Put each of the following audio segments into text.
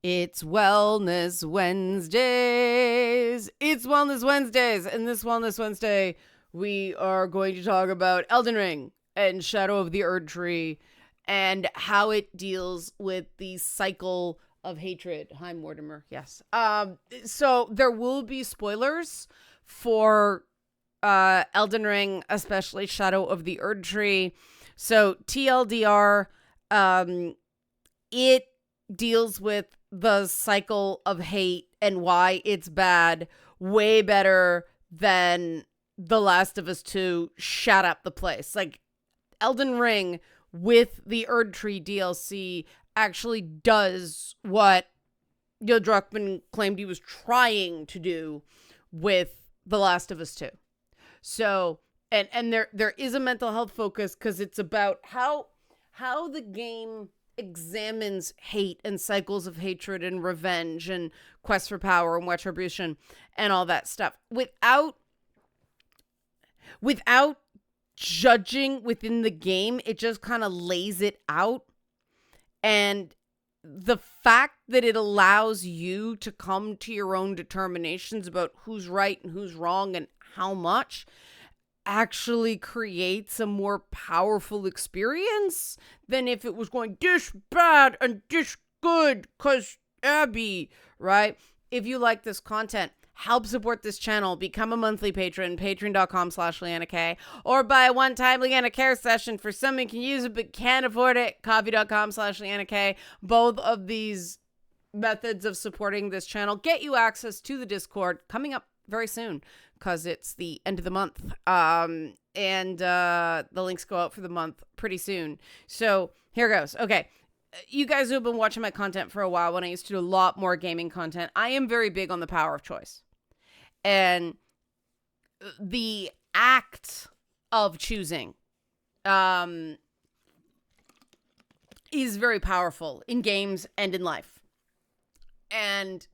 It's Wellness Wednesdays. It's Wellness Wednesdays. And this Wellness Wednesday, we are going to talk about Elden Ring and Shadow of the Erdtree and how it deals with the cycle of hatred. Hi, Mortimer. Yes. So there will be spoilers for Elden Ring, especially Shadow of the Erdtree. So TLDR, it deals with the cycle of hate and why it's bad way better than The Last of Us 2 shut up the place. Like, Elden Ring with the Erdtree DLC actually does what Neil Druckmann claimed he was trying to do with The Last of Us 2. So, and there is a mental health focus because it's about how the game examines hate and cycles of hatred and revenge and quest for power and retribution and all that stuff without judging within the game. It just kind of lays it out, and the fact that it allows you to come to your own determinations about who's right and who's wrong and how much actually creates a more powerful experience than if it was going this bad and this good because Abby, right? If you like this content, help support this channel. Become a monthly patron, patreon.com/LeannaK, or buy a one-time Leanna Care session for someone who can use it but can't afford it, coffee.com/LeannaK. Both of these methods of supporting this channel get you access to the Discord coming up very soon because it's the end of the month. And the links go out for the month pretty soon. So here goes. Okay. You guys who have been watching my content for a while, when I used to do a lot more gaming content, I am very big on the power of choice. And the act of choosing is very powerful in games and in life. And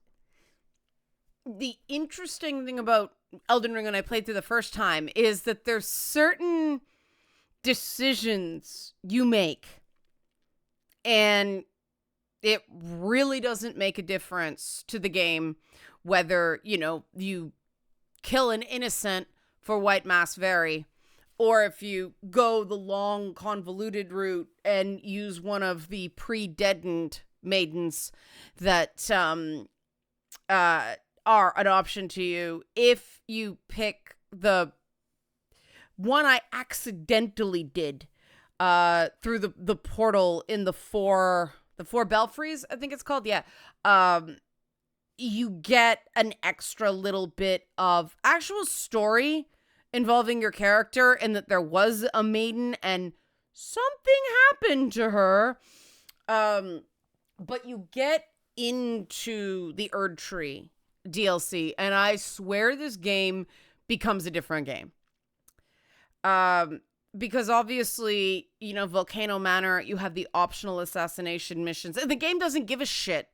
the interesting thing about Elden Ring when I played through the first time is that there's certain decisions you make and it really doesn't make a difference to the game whether, you kill an innocent for White Mass Very, or if you go the long convoluted route and use one of the pre-deadened maidens that are an option to you. If you pick the one I accidentally did through the portal in the four belfries, I think it's called. Yeah. You get an extra little bit of actual story involving your character and that there was a maiden and something happened to her. But you get into the Erdtree DLC, and I swear this game becomes a different game. Because obviously, Volcano Manor, you have the optional assassination missions, and the game doesn't give a shit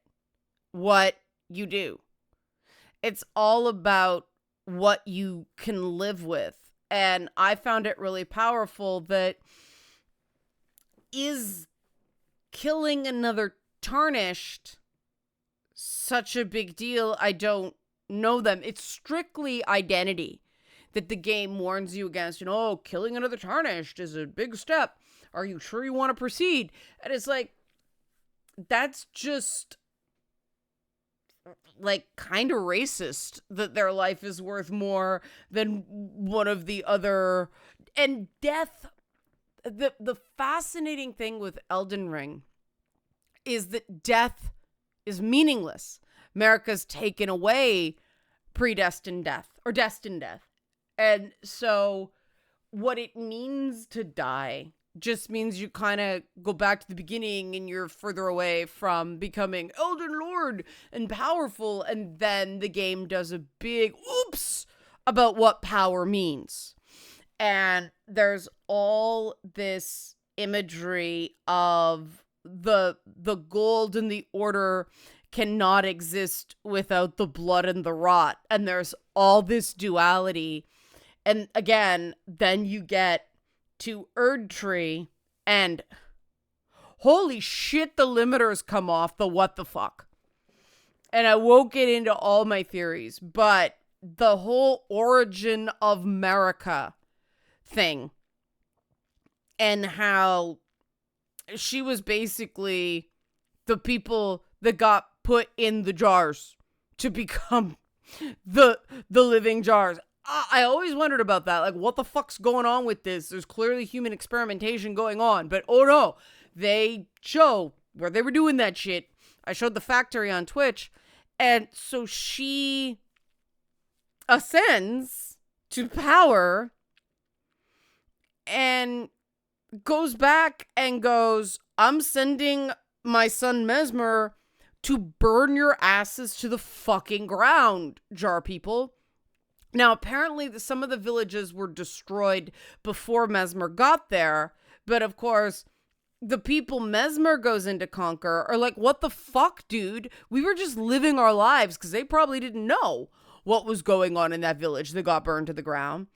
what you do. It's all about what you can live with. And I found it really powerful that is killing another tarnished such a big deal. I don't know them. It's strictly identity that the game warns you against. Killing another tarnished is a big step. Are you sure you want to proceed? And it's like, that's just like kind of racist that their life is worth more than one of the other. And death, the fascinating thing with Elden Ring is that death is meaningless. America's taken away predestined death or destined death. And so what it means to die just means you kind of go back to the beginning and you're further away from becoming Elden Lord and powerful. And then the game does a big oops about what power means. And there's all this imagery of the gold and the order cannot exist without the blood and the rot. And there's all this duality. And again, then you get to Erdtree and holy shit, the limiters come off the what the fuck. and I won't get into all my theories, but the whole origin of America thing and how she was basically the people that got put in the jars to become the living jars. I always wondered about that. Like, what the fuck's going on with this? There's clearly human experimentation going on, but oh no, they show where they were doing that shit. I showed the factory on Twitch, and so she ascends to power and goes back and goes, I'm sending my son Mesmer to burn your asses to the fucking ground, jar people. Now, apparently, some of the villages were destroyed before Mesmer got there. But of course, the people Mesmer goes in to conquer are like, what the fuck, dude? We were just living our lives, because they probably didn't know what was going on in that village that got burned to the ground.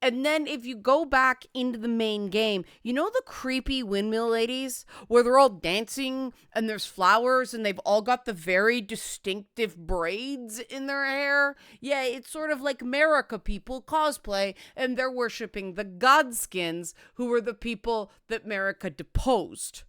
And then if you go back into the main game, you know the creepy windmill ladies where they're all dancing and there's flowers and they've all got the very distinctive braids in their hair? Yeah, it's sort of like America people cosplay, and they're worshiping the Godskins, who were the people that America deposed.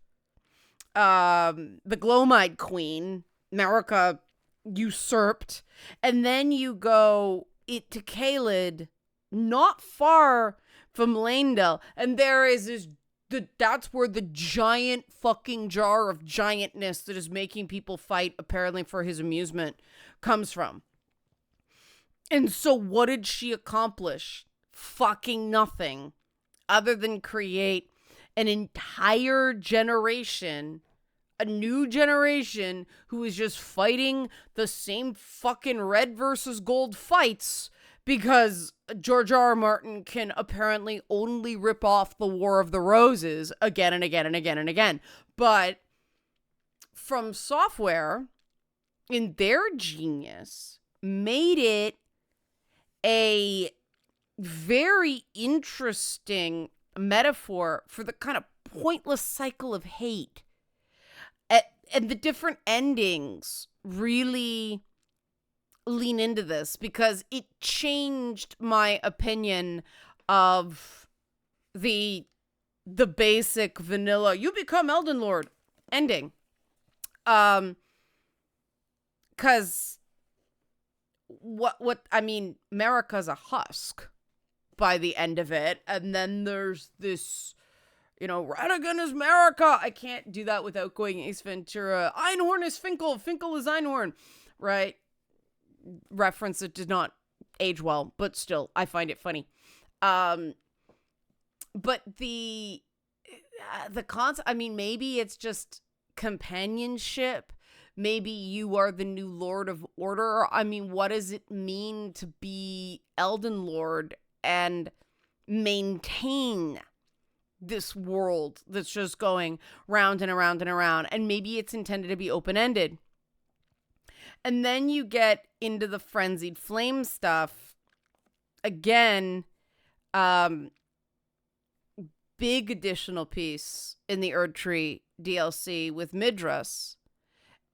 The Glomide Queen, America usurped. And then you go to Caelid, not far from Landell, and there is that's where the giant fucking jar of giantness that is making people fight, apparently for his amusement, comes from. And so what did she accomplish? Fucking nothing, other than create an entire generation, a new generation who is just fighting the same fucking red versus gold fights, because George R. R. Martin can apparently only rip off the War of the Roses again and again and again and again. But From Software, in their genius, made it a very interesting metaphor for the kind of pointless cycle of hate. And the different endings really lean into this, because it changed my opinion of the basic vanilla you become Elden Lord ending. Cause what I mean, America's a husk by the end of it, and then there's this, Radigan is America. I can't do that without going Ace Ventura. Einhorn is Finkel. Finkel is Einhorn, right? Reference that did not age well, but still, I find it funny. But the concept, I mean, maybe it's just companionship. Maybe you are the new Lord of Order. I mean, what does it mean to be Elden Lord and maintain this world that's just going round and around and around? And maybe it's intended to be open-ended. And then you get into the Frenzied Flame stuff. Again, big additional piece in the Erdtree DLC with Midras.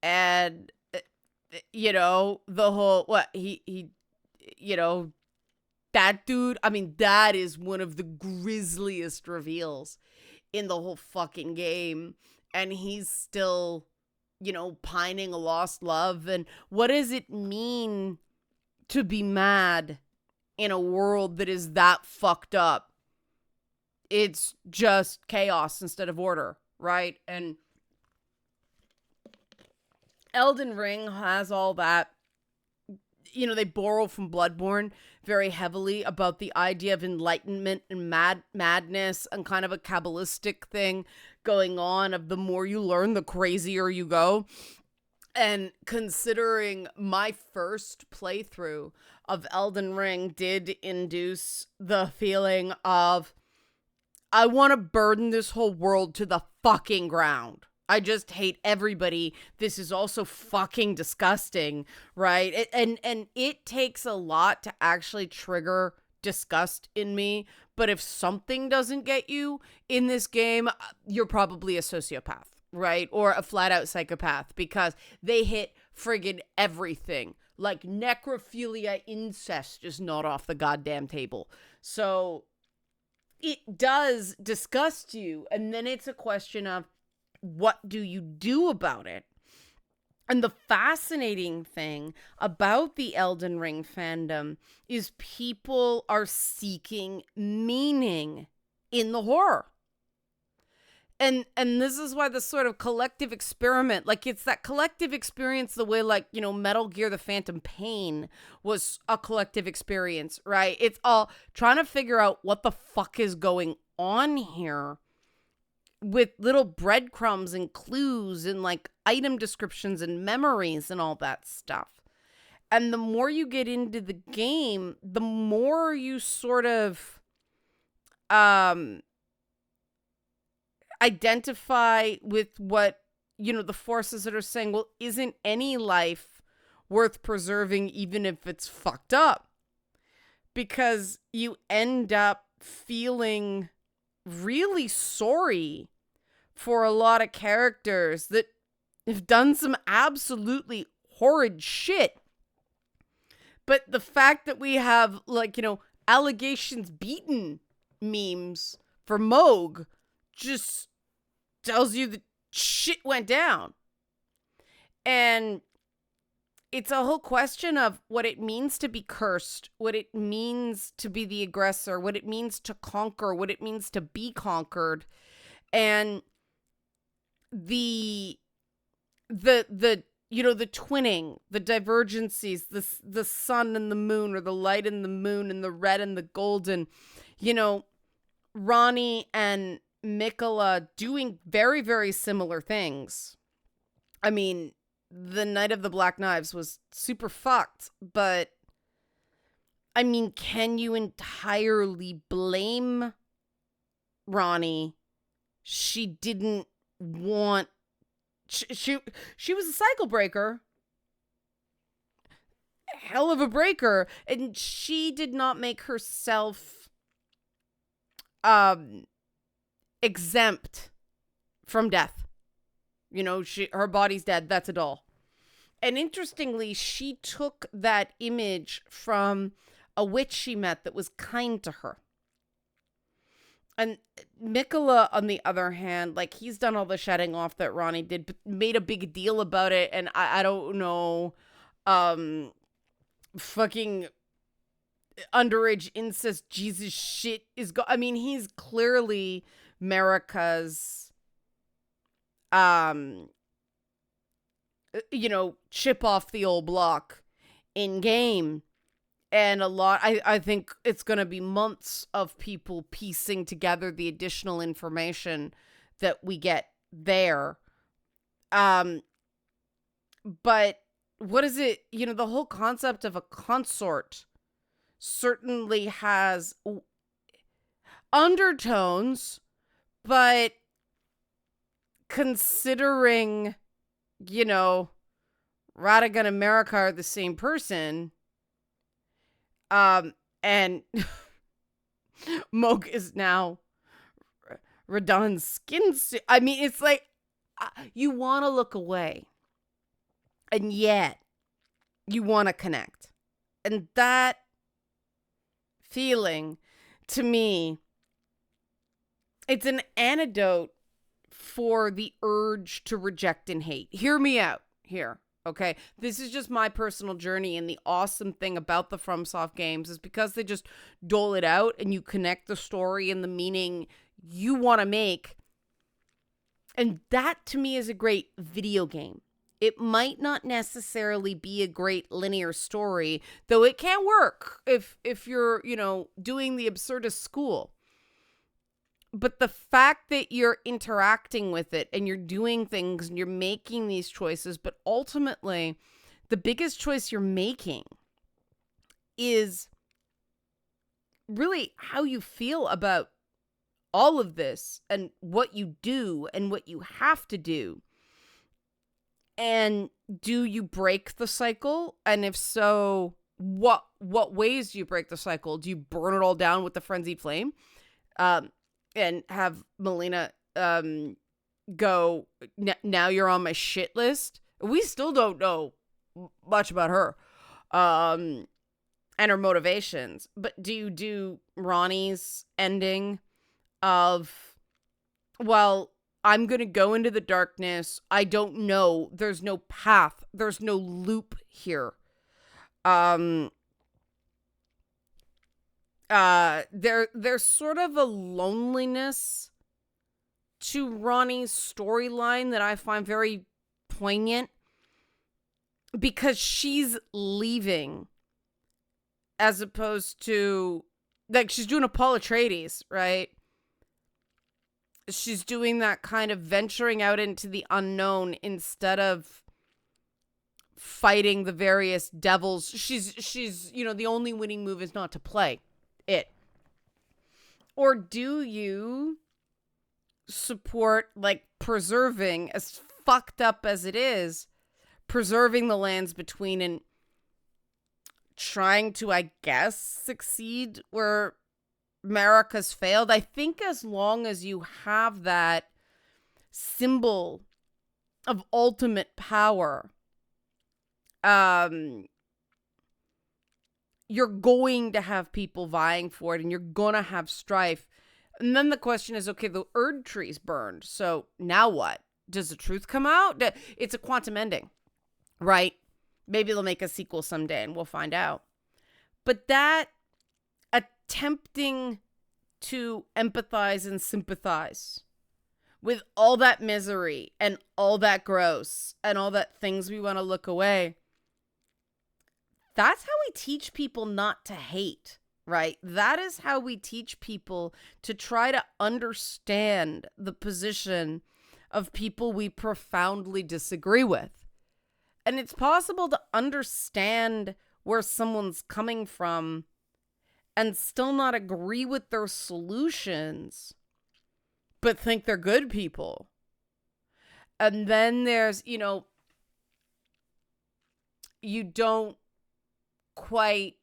And, the whole, that dude, I mean, that is one of the grisliest reveals in the whole fucking game. And he's still, pining a lost love. And what does it mean to be mad in a world that is that fucked up? It's just chaos instead of order, right? And Elden Ring has all that. They borrow from Bloodborne very heavily about the idea of enlightenment and madness and kind of a Kabbalistic thing going on of the more you learn, the crazier you go. And considering my first playthrough of Elden Ring did induce the feeling of, I want to burden this whole world to the fucking ground. I just hate everybody. This is also fucking disgusting, right? And it takes a lot to actually trigger disgust in me. But if something doesn't get you in this game, you're probably a sociopath, right? Or a flat out psychopath, because they hit friggin' everything. Like necrophilia, incest is not off the goddamn table. So it does disgust you. And then it's a question of, what do you do about it? And the fascinating thing about the Elden Ring fandom is people are seeking meaning in the horror. And this is why the sort of collective experiment, like it's that collective experience the way like, you know, Metal Gear the Phantom Pain was a collective experience, right? It's all trying to figure out what the fuck is going on here with little breadcrumbs and clues and like item descriptions and memories and all that stuff. And the more you get into the game, the more you sort of identify with what, you know, the forces that are saying, well, isn't any life worth preserving even if it's fucked up? Because you end up feeling really sorry for a lot of characters that have done some absolutely horrid shit. But the fact that we have, like, you know, allegations beaten memes for Moog just tells you that shit went down. And it's a whole question of what it means to be cursed, what it means to be the aggressor, what it means to conquer, what it means to be conquered. And the you know, the twinning, the divergencies, the sun and the moon, or the light and the moon, and the red and the golden, you know, Ronnie and Mikola doing very, very similar things. I mean, the Night of the Black Knives was super fucked, but I mean, can you entirely blame Ronnie? She didn't want, she was a cycle breaker, hell of a breaker, and she did not make herself exempt from death. You know, her body's dead. That's a doll. And interestingly, she took that image from a witch she met that was kind to her. And Mikola, on the other hand, like, he's done all the shedding off that Ronnie did, but made a big deal about it. And I don't know, fucking underage incest Jesus shit is I mean, he's clearly America's, you know, chip off the old block in game. And I think it's going to be months of people piecing together the additional information that we get there. But what is it? You know, the whole concept of a consort certainly has undertones, but considering, you know, Radigan and America are the same person, and Moog is now Radahn's skin suit. I mean, it's like, you want to look away, and yet you want to connect. And that feeling, to me, it's an antidote for the urge to reject and hate. Hear me out here, okay? This is just my personal journey, and the awesome thing about the FromSoft games is because they just dole it out and you connect the story and the meaning you want to make. And that, to me, is a great video game. It might not necessarily be a great linear story, though it can work if you're, you know, doing the absurdist school. But the fact that you're interacting with it and you're doing things and you're making these choices, but ultimately the biggest choice you're making is really how you feel about all of this and what you do and what you have to do. And do you break the cycle? And if so, what ways do you break the cycle? Do you burn it all down with the frenzied flame? And have Melina go, now you're on my shit list? We still don't know much about her. And her motivations. But do you do Ronnie's ending of, well, I'm going to go into the darkness. I don't know. There's no path. There's no loop here. There's sort of a loneliness to Ronnie's storyline that I find very poignant, because she's leaving as opposed to, like, she's doing a Paul Atreides, right? She's doing that kind of venturing out into the unknown instead of fighting the various devils. She's the only winning move is not to play it. Or do you support, like, preserving, as fucked up as it is, preserving the lands between and trying to, I guess, succeed where Marek has failed? I think as long as you have that symbol of ultimate power, you're going to have people vying for it, and you're gonna have strife. And then the question is, okay, the Erdtree's burned, so now what? Does the truth come out? It's a quantum ending, right? Maybe they'll make a sequel someday and we'll find out. But that attempting to empathize and sympathize with all that misery and all that gross and all that things we want to look away, that's how we teach people not to hate, right? That is how we teach people to try to understand the position of people we profoundly disagree with. And it's possible to understand where someone's coming from and still not agree with their solutions, but think they're good people. And then there's, you don't quite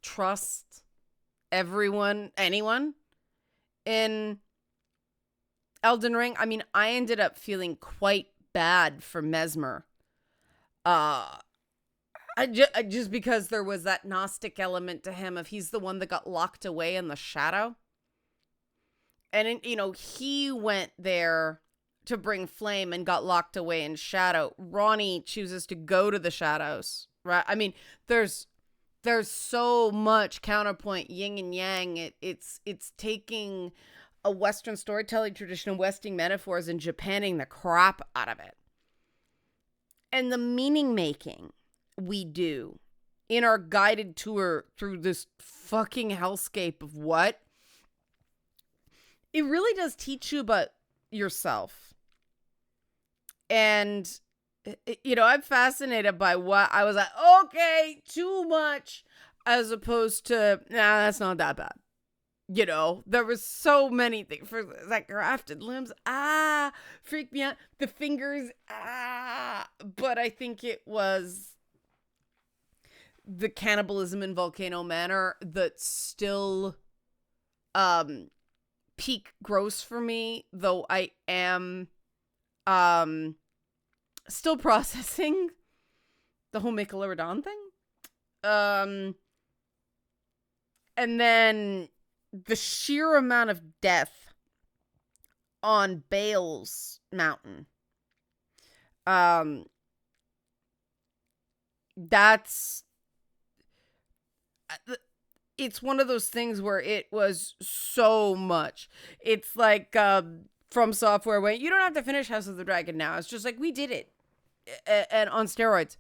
trust anyone in Elden Ring. I mean, I ended up feeling quite bad for Mesmer. Just because there was that Gnostic element to him of he's the one that got locked away in the shadow. And, he went there to bring flame and got locked away in shadow. Ronnie chooses to go to the shadows, right? I mean, there's so much counterpoint, yin and yang. It's taking a Western storytelling tradition and Western metaphors and Japanning the crap out of it. And the meaning making we do in our guided tour through this fucking hellscape of what? It really does teach you about yourself. And, I'm fascinated by what I was like, okay, too much, as opposed to, nah, that's not that bad. There was so many things for like grafted limbs. Freaked me out. The fingers. But I think it was the cannibalism in Volcano Manor that still peak gross for me, though I am still processing the whole Megalodon thing. And then the sheer amount of death on Bale's mountain. It's one of those things where it was so much. It's like From Software went, you don't have to finish House of the Dragon now. It's just like, we did it. And on steroids.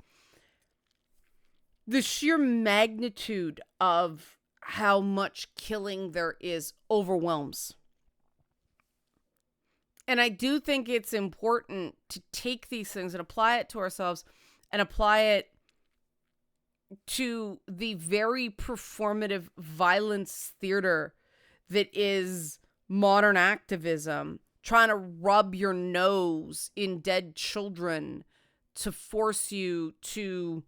The sheer magnitude of how much killing there is overwhelms. And I do think it's important to take these things and apply it to ourselves and apply it to the very performative violence theater that is modern activism, trying to rub your nose in dead children to force you to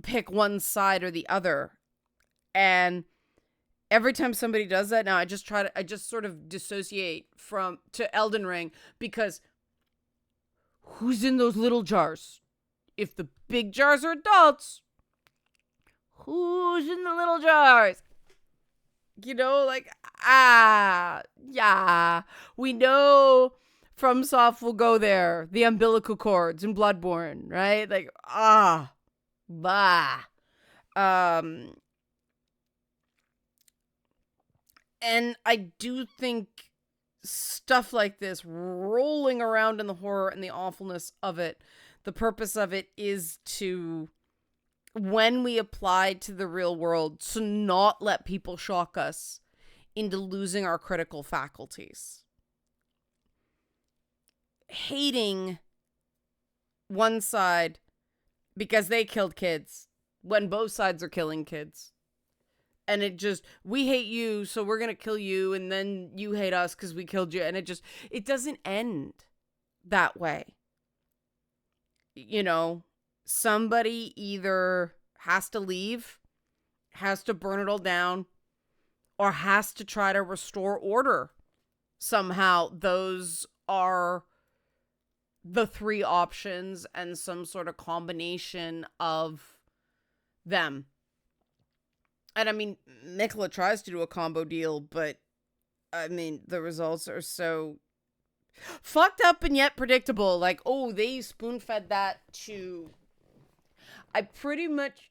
pick one side or the other. And every time somebody does that now, I just sort of dissociate to Elden Ring, because who's in those little jars? if the big jars are adults, who's in the little jars? You know, like, yeah. We know FromSoft will go there. The umbilical cords in Bloodborne, right? Like, bah. And I do think stuff like this, rolling around in the horror and the awfulness of it, the purpose of it is to, when we apply to the real world, to not let people shock us into losing our critical faculties. Hating one side because they killed kids when both sides are killing kids. And it just, we hate you, so we're going to kill you, and then you hate us because we killed you. And it doesn't end that way. You know, somebody either has to leave, has to burn it all down, or has to try to restore order somehow. Those are the three options, and some sort of combination of them. And I mean, Nicola tries to do a combo deal, but I mean, the results are so fucked up and yet predictable. Like, oh, they spoon-fed that to... I pretty much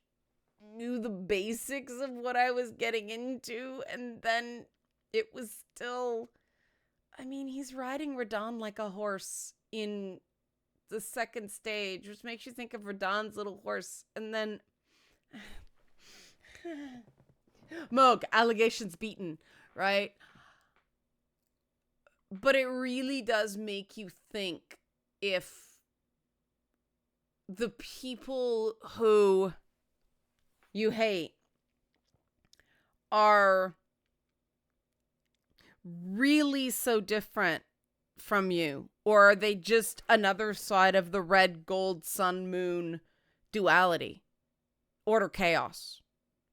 knew the basics of what I was getting into, and then it was still... I mean, he's riding Radon like a horse in the second stage, which makes you think of Radon's little horse, and then... Moog, allegations beaten, right? But it really does make you think if the people who you hate are really so different from you, or are they just another side of the red, gold, sun, moon duality? Order, chaos,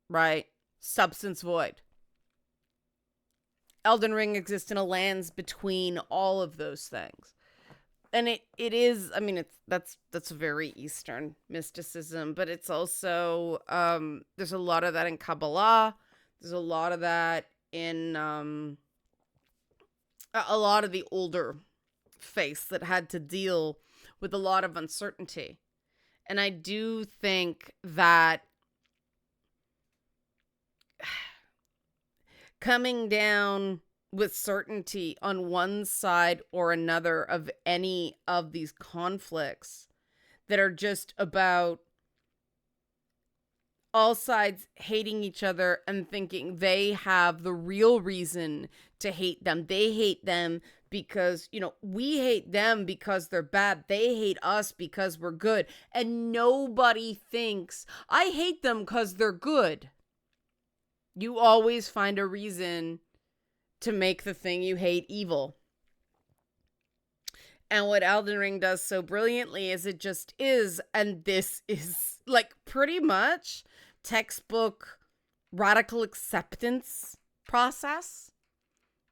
right? Substance, void. Elden Ring exists in a lands between all of those things. And it is, I mean, that's very Eastern mysticism, but it's also, there's a lot of that in Kabbalah. There's a lot of that in a lot of the older faiths that had to deal with a lot of uncertainty. And I do think that coming down with certainty on one side or another of any of these conflicts that are just about all sides hating each other and thinking they have the real reason to hate them. They hate them because, you know, we hate them because they're bad. They hate us because we're good. And nobody thinks, I hate them because they're good. You always find a reason to make the thing you hate evil. And what Elden Ring does so brilliantly is it just is, and this is like pretty much textbook radical acceptance process,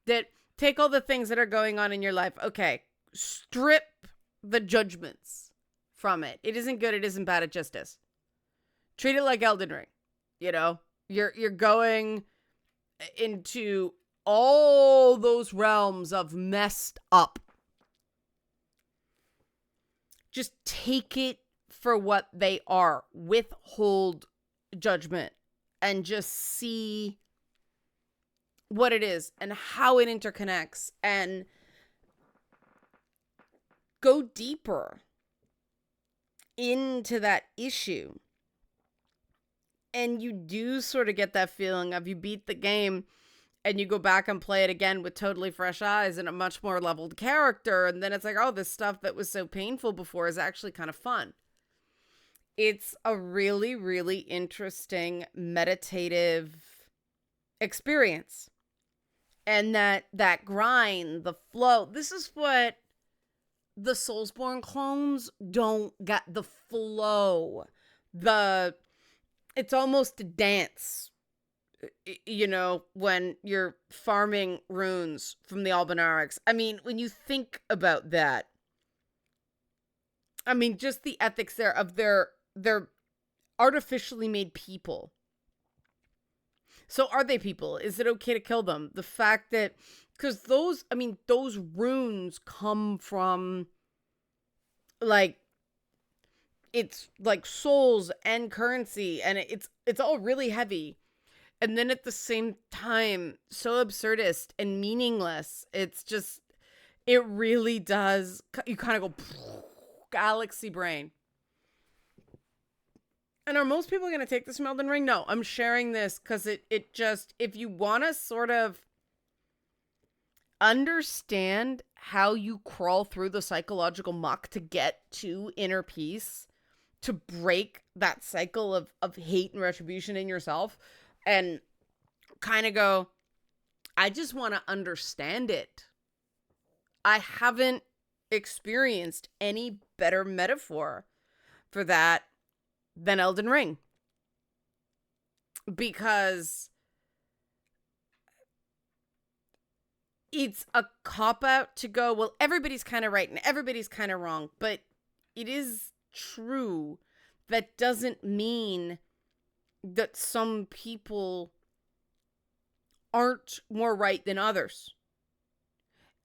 that take all the things that are going on in your life. Okay, strip the judgments from it. It isn't good, it isn't bad, it just is. Treat it like Elden Ring, you know? You're going into all those realms of messed up. Just take it for what they are. Withhold judgment and just see what it is and how it interconnects, and go deeper into that issue. And you do sort of get that feeling of you beat the game and you go back and play it again with totally fresh eyes and a much more leveled character. And then it's like, oh, this stuff that was so painful before is actually kind of fun. It's a really, really interesting meditative experience. And that grind, the flow, this is what the Soulsborne clones don't get, the flow, it's almost a dance, you know, when you're farming runes from the Albinaurics. I mean, when you think about that, I mean, just the ethics there of their artificially made people. So are they people? Is it okay to kill them? The fact that, because those runes come from, like, it's like souls and currency, and it's all really heavy. And then at the same time, so absurdist and meaningless. It's just, it really does. You kind of go, galaxy brain. And are most people going to take this from Elden Ring? No, I'm sharing this because it just, if you want to sort of understand how you crawl through the psychological muck to get to inner peace, to break that cycle of hate and retribution in yourself, and kind of go, I just want to understand it. I haven't experienced any better metaphor for that than Elden Ring. Because it's a cop-out to go, well, everybody's kind of right and everybody's kind of wrong. But it is true. That doesn't mean that some people aren't more right than others.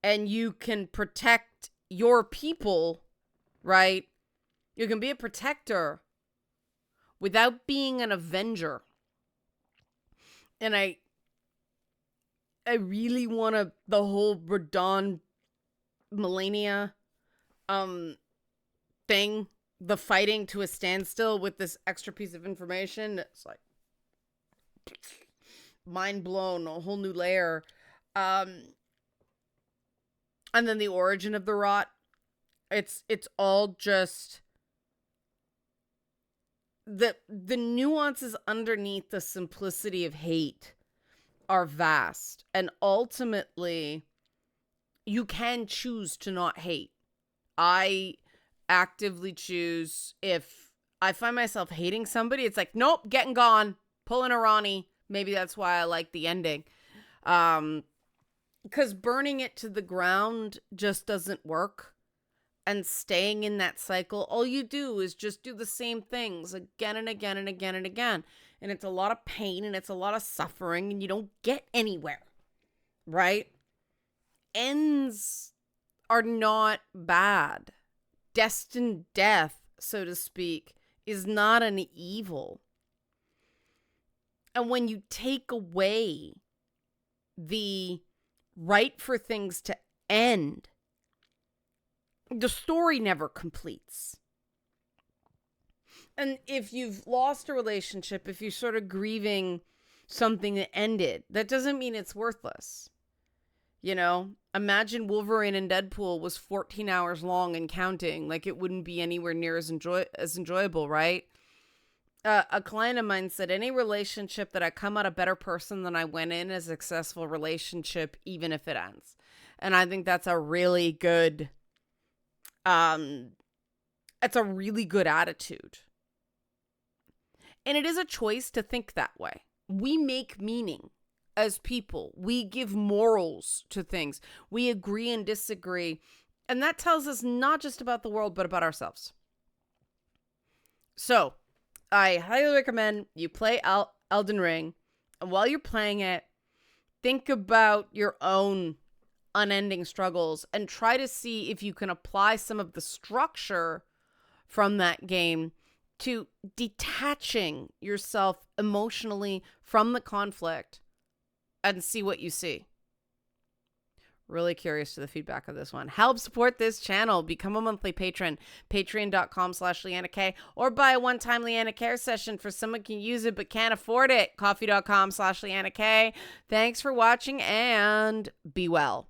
And you can protect your people, right? You can be a protector without being an avenger. And I really want to, the whole Radon Melania thing, the fighting to a standstill with this extra piece of information. It's like mind blown, a whole new layer. And then the origin of the rot. It's all just the nuances underneath the simplicity of hate are vast. And ultimately, you can choose to not hate. I actively choose, if I find myself hating somebody, it's like, nope, getting gone, pulling a Ronnie. Maybe that's why I like the ending. Because burning it to the ground just doesn't work. And staying in that cycle, all you do is just do the same things again and again and again and again. And it's a lot of pain and it's a lot of suffering and you don't get anywhere, right? Ends are not bad. Destined death, so to speak, is not an evil. And when you take away the right for things to end, the story never completes. And if you've lost a relationship, if you're sort of grieving something that ended, that doesn't mean it's worthless. You know, imagine Wolverine and Deadpool was 14 hours long and counting. Like, it wouldn't be anywhere near as enjoyable, right? A client of mine said, any relationship that I come out a better person than I went in is a successful relationship, even if it ends. And I think that's a really good, it's a really good attitude. And it is a choice to think that way. We make meaning as people. We give morals to things. We agree and disagree. And that tells us not just about the world, but about ourselves. So, I highly recommend you play Elden Ring. And while you're playing it, think about your own unending struggles and try to see if you can apply some of the structure from that game to detaching yourself emotionally from the conflict and see what you see. Really curious to the feedback of this one. Help support this channel. Become a monthly patron. Patreon.com/LeannaK, or buy a one-time Leanna Care session for someone who can use it but can't afford it. Coffee.com/LeannaK. Thanks for watching and be well.